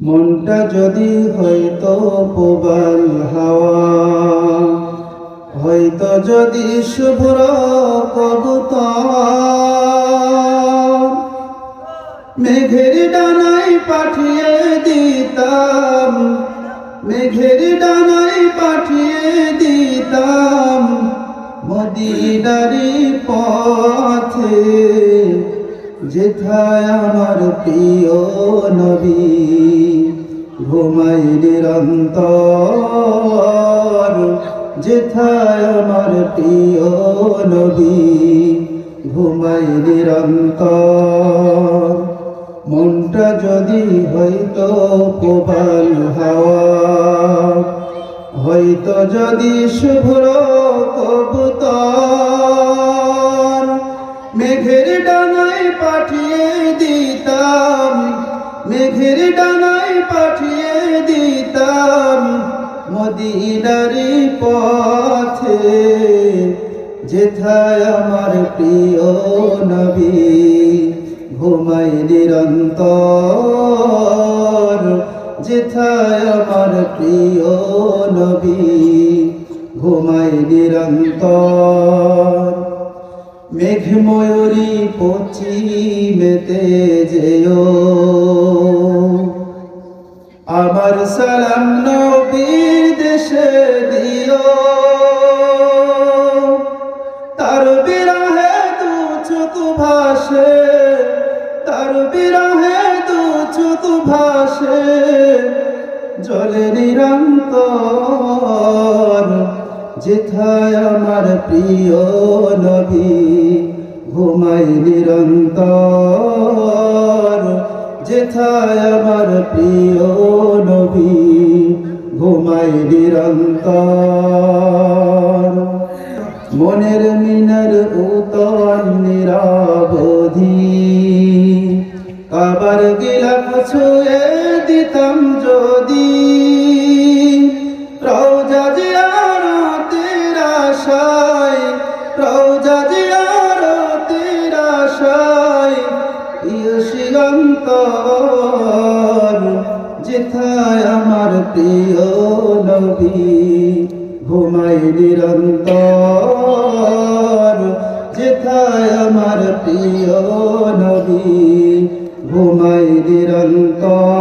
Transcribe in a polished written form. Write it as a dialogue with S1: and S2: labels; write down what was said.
S1: মনটা যদি হইতো প্রবাল হাওয়া, হয়তো যদি শুভ্র কবুতর, মেঘের ডানায় পাঠিয়ে দিতাম, মেঘের ডানায় পাঠিয়ে দিতাম মদিনারি পথে, যেথায় আমার প্রিয় নবী ঘুমাই নিরন্তর, যেথায় আমার প্রিয় নবী ঘুমাই নিরন্তর। মনটা যদি হইতো প্রবাল হাওয়া, হয়তো যদি শুভ্র কবুতর, মেঘের ডানায় পাঠিয়ে দিতাম, মেঘের ডানায় পাঠিয়ে দিতাম মদিনারি পথে, যেথায় আমার প্রিয় নবী ঘুমাই নিরন্তর, যেথায় আমার প্রিয় নবী ঘুমাই নিরন্তর। মেঘ ময়ূরী পশ্চিমেতে যেও, আমার সালাম নবীর দেশে দিও, তার বিরহে দু চোখ ভাসে, তার বিরহে দু চোখ ভাসে জলে নিরন্তর, যেথায় আমার প্রিয় নবী ঘুমাই নিরন্তর, যেথায় আমার প্রিয় নবী ঘুমাই নিরন্তর। মনের মিনার উতন নিরাবধি, কাবার গিলাফ ছুঁয়ে দিতাম যদি, রওজা জিয়ারতের আশায়, রওজা জিয়ারতের আশায় ইয়সি অন্তর, যেথায় আমার প্রিয় নবী ঘুমাই নিরন্তর, যেথায় আমার প্রিয় নবী ঘুমাই নিরন্তর।